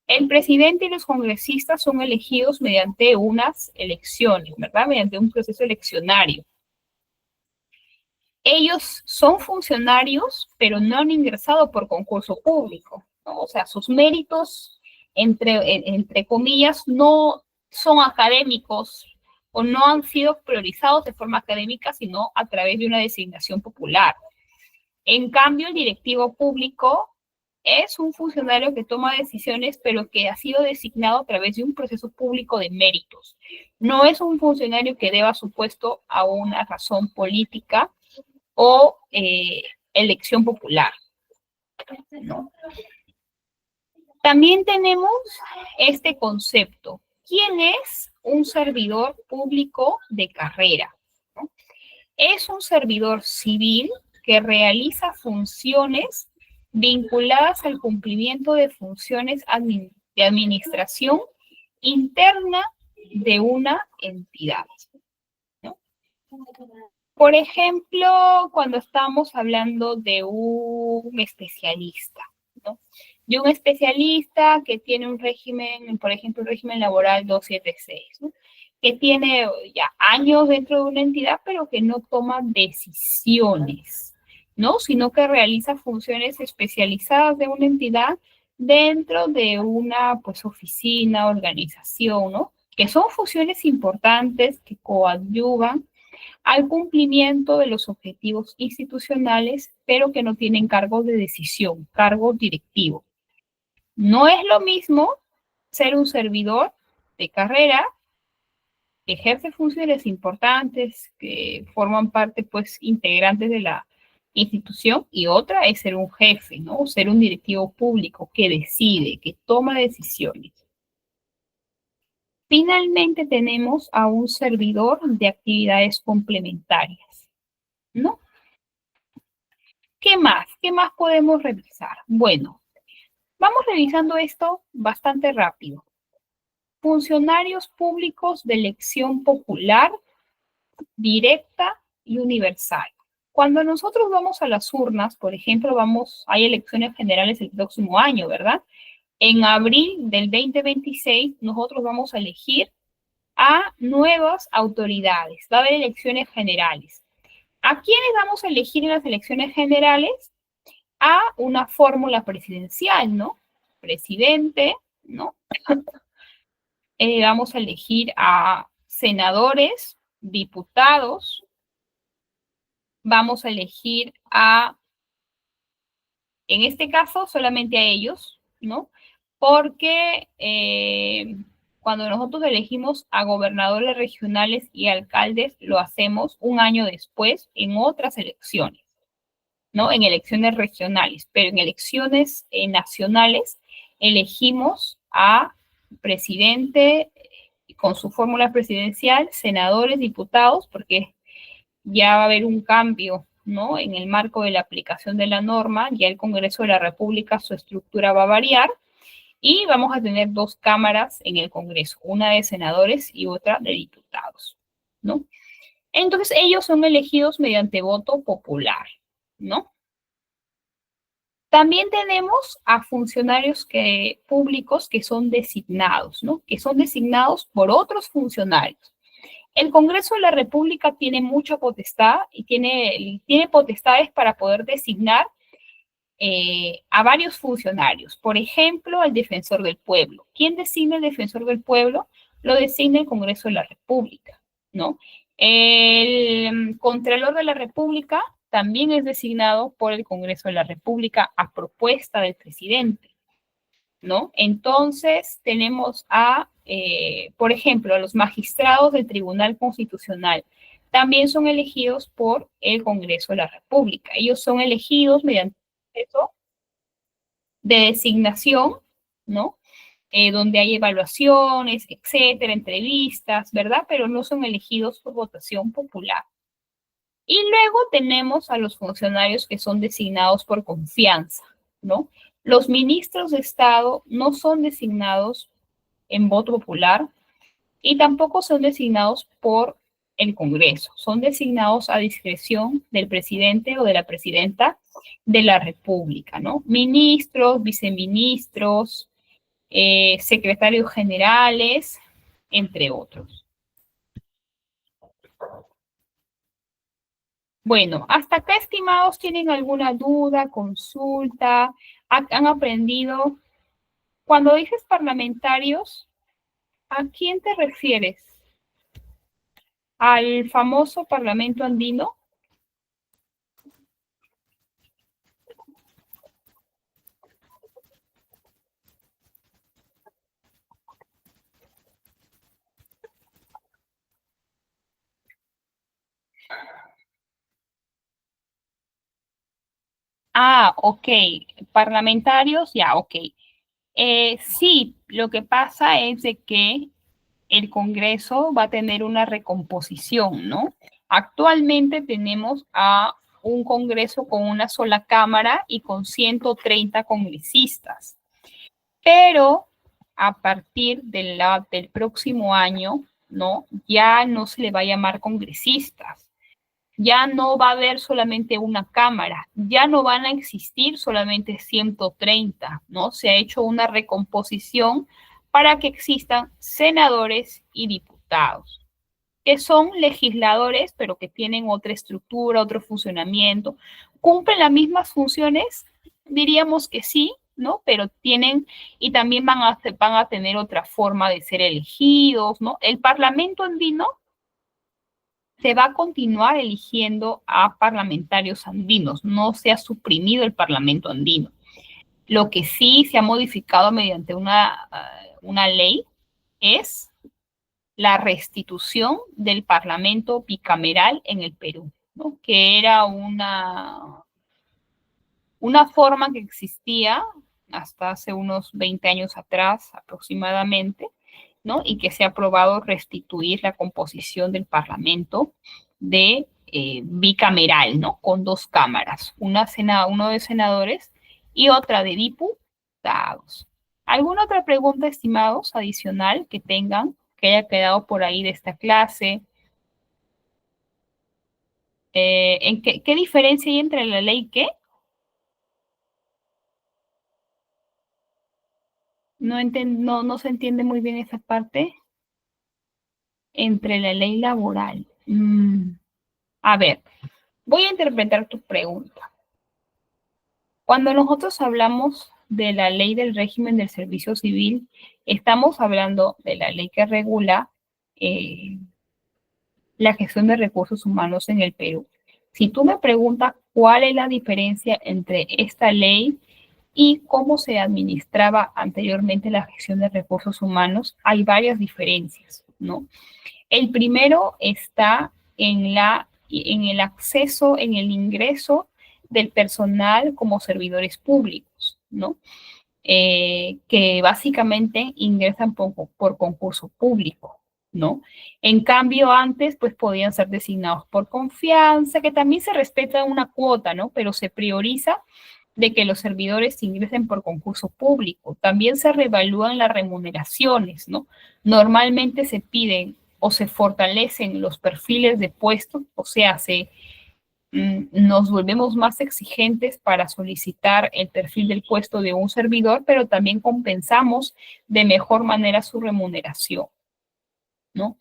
El presidente y los congresistas son elegidos mediante unas elecciones, ¿verdad? Mediante un proceso eleccionario. Ellos son funcionarios, pero no han ingresado por concurso público, ¿no? O sea, sus méritos, entre comillas, no son académicos o no han sido priorizados de forma académica, sino a través de una designación popular. En cambio, el directivo público es un funcionario que toma decisiones, pero que ha sido designado a través de un proceso público de méritos. No es un funcionario que deba su puesto a una razón política o elección popular, ¿no? También tenemos este concepto. ¿Quién es un servidor público de carrera? ¿No? Es un servidor civil que realiza funciones vinculadas al cumplimiento de funciones de administración interna de una entidad, ¿no? Por ejemplo, cuando estamos hablando de un especialista, ¿no? De un especialista que tiene un régimen, por ejemplo, un régimen laboral 276, ¿no? Que tiene ya años dentro de una entidad, pero que no toma decisiones, ¿no? Sino que realiza funciones especializadas de una entidad dentro de una, pues, oficina, organización, ¿no? Que son funciones importantes que coadyuvan al cumplimiento de los objetivos institucionales, pero que no tienen cargo de decisión, cargo directivo. No es lo mismo ser un servidor de carrera que ejerce funciones importantes, que forman parte, pues, integrantes de la institución, y otra es ser un jefe, ¿no? Ser un directivo público que decide, que toma decisiones. Finalmente tenemos a un servidor de actividades complementarias, ¿no? ¿Qué más? ¿Qué más podemos revisar? Bueno, vamos revisando esto bastante rápido. Funcionarios públicos de elección popular, directa y universal. Cuando nosotros vamos a las urnas, por ejemplo, hay elecciones generales el próximo año, ¿verdad? En abril del 2026, nosotros vamos a elegir a nuevas autoridades. Va a haber elecciones generales. ¿A quiénes vamos a elegir en las elecciones generales? A una fórmula presidencial, ¿no? Presidente, ¿no? Vamos a elegir a senadores, diputados, vamos a elegir en este caso, solamente a ellos, ¿no? Porque cuando nosotros elegimos a gobernadores regionales y alcaldes, lo hacemos un año después en otras elecciones, ¿no? En elecciones regionales, pero en elecciones nacionales elegimos a presidente con su fórmula presidencial, senadores, diputados, porque ya va a haber un cambio, ¿no? En el marco de la aplicación de la norma, ya el Congreso de la República, su estructura va a variar y vamos a tener dos cámaras en el Congreso, una de senadores y otra de diputados, ¿no? Entonces ellos son elegidos mediante voto popular, ¿no? También tenemos a funcionarios públicos que son designados, ¿no? Que son designados por otros funcionarios. El Congreso de la República tiene mucha potestad y tiene potestades para poder designar a varios funcionarios. Por ejemplo, al defensor del pueblo. ¿Quién designa el defensor del pueblo? Lo designa el Congreso de la República, ¿no? El Contralor de la República también es designado por el Congreso de la República a propuesta del presidente, ¿no? Entonces tenemos por ejemplo, a los magistrados del Tribunal Constitucional. También son elegidos por el Congreso de la República. Ellos son elegidos mediante un proceso de designación, ¿no? Donde hay evaluaciones, etcétera, entrevistas, ¿verdad? Pero no son elegidos por votación popular. Y luego tenemos a los funcionarios que son designados por confianza, ¿no? Los ministros de Estado no son designados en voto popular y tampoco son designados por el Congreso, son designados a discreción del presidente o de la presidenta de la República, ¿no? Ministros, viceministros, secretarios generales, entre otros. Bueno, hasta acá, estimados, ¿tienen alguna duda, consulta? ¿Han aprendido? Cuando dices parlamentarios, ¿a quién te refieres? ¿Al famoso Parlamento andino? Ah, ok. Parlamentarios, ya, ok. Sí, lo que pasa es de que el Congreso va a tener una recomposición, ¿no? Actualmente tenemos a un Congreso con una sola Cámara y con 130 congresistas. Pero a partir del próximo año, ¿no? Ya no se le va a llamar congresistas, ya no va a haber solamente una Cámara, ya no van a existir solamente 130, ¿no? Se ha hecho una recomposición para que existan senadores y diputados, que son legisladores, pero que tienen otra estructura, otro funcionamiento. ¿Cumplen las mismas funciones? Diríamos que sí, ¿no? Pero tienen, y también van a tener otra forma de ser elegidos, ¿no? El Parlamento andino se va a continuar eligiendo a parlamentarios andinos, no se ha suprimido el Parlamento andino. Lo que sí se ha modificado mediante una ley es la restitución del Parlamento bicameral en el Perú, ¿no? Que era una forma que existía hasta hace unos 20 años atrás aproximadamente, ¿no? Y que se ha aprobado restituir la composición del Parlamento de bicameral, ¿no? Con dos cámaras, uno de senadores y otra de diputados. ¿Alguna otra pregunta, estimados, adicional que tengan, que haya quedado por ahí de esta clase? ¿En qué diferencia hay entre la ley qué? No se entiende muy bien esa parte. Entre la ley laboral. A ver, voy a interpretar tu pregunta. Cuando nosotros hablamos de la ley del régimen del servicio civil, estamos hablando de la ley que regula la gestión de recursos humanos en el Perú. Si tú me preguntas cuál es la diferencia entre esta ley y cómo se administraba anteriormente la gestión de recursos humanos, hay varias diferencias, ¿no? El primero está en el acceso, en el ingreso del personal como servidores públicos, ¿no? Que básicamente ingresan por concurso público, ¿no? En cambio, antes, pues podían ser designados por confianza, que también se respeta una cuota, ¿no? Pero se prioriza de que los servidores ingresen por concurso público. También se reevalúan las remuneraciones, ¿no? Normalmente se piden o se fortalecen los perfiles de puestos, o sea, nos volvemos más exigentes para solicitar el perfil del puesto de un servidor, pero también compensamos de mejor manera su remuneración, ¿no?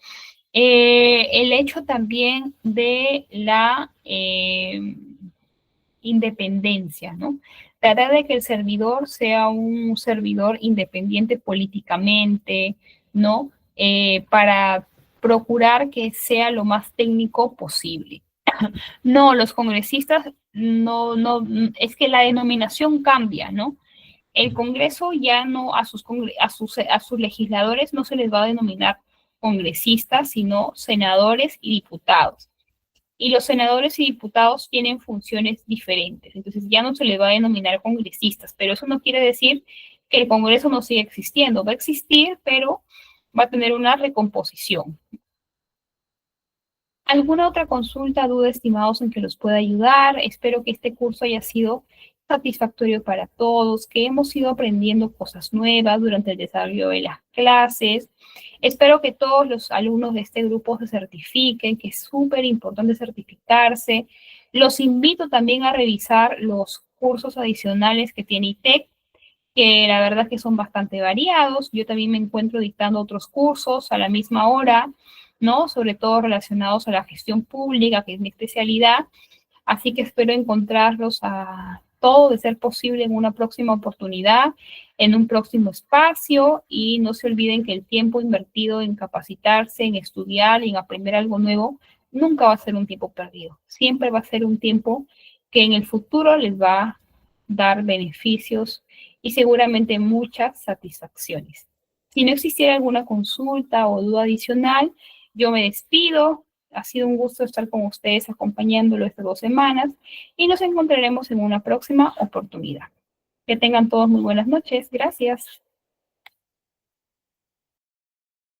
El hecho también de la independencia, ¿no? Tratar de que el servidor sea un servidor independiente políticamente, ¿no? Para procurar que sea lo más técnico posible. No, los congresistas es que la denominación cambia, ¿no? El Congreso ya no, a sus legisladores no se les va a denominar congresistas, sino senadores y diputados. Y los senadores y diputados tienen funciones diferentes, entonces ya no se les va a denominar congresistas, pero eso no quiere decir que el Congreso no siga existiendo, va a existir, pero va a tener una recomposición. ¿Alguna otra consulta, duda, estimados, en que los pueda ayudar? Espero que este curso haya sido satisfactorio para todos, que hemos ido aprendiendo cosas nuevas durante el desarrollo de las clases. Espero que todos los alumnos de este grupo se certifiquen, que es súper importante certificarse. Los invito también a revisar los cursos adicionales que tiene ITEC, que la verdad que son bastante variados. Yo también me encuentro dictando otros cursos a la misma hora, ¿no? Sobre todo relacionados a la gestión pública, que es mi especialidad. Así que espero encontrarlos a todo de ser posible en una próxima oportunidad, en un próximo espacio, y no se olviden que el tiempo invertido en capacitarse, en estudiar y en aprender algo nuevo, nunca va a ser un tiempo perdido. Siempre va a ser un tiempo que en el futuro les va a dar beneficios y seguramente muchas satisfacciones. Si no existiera alguna consulta o duda adicional, yo me despido. Ha sido un gusto estar con ustedes acompañándolo estas 2 semanas y nos encontraremos en una próxima oportunidad. Que tengan todos muy buenas noches. Gracias.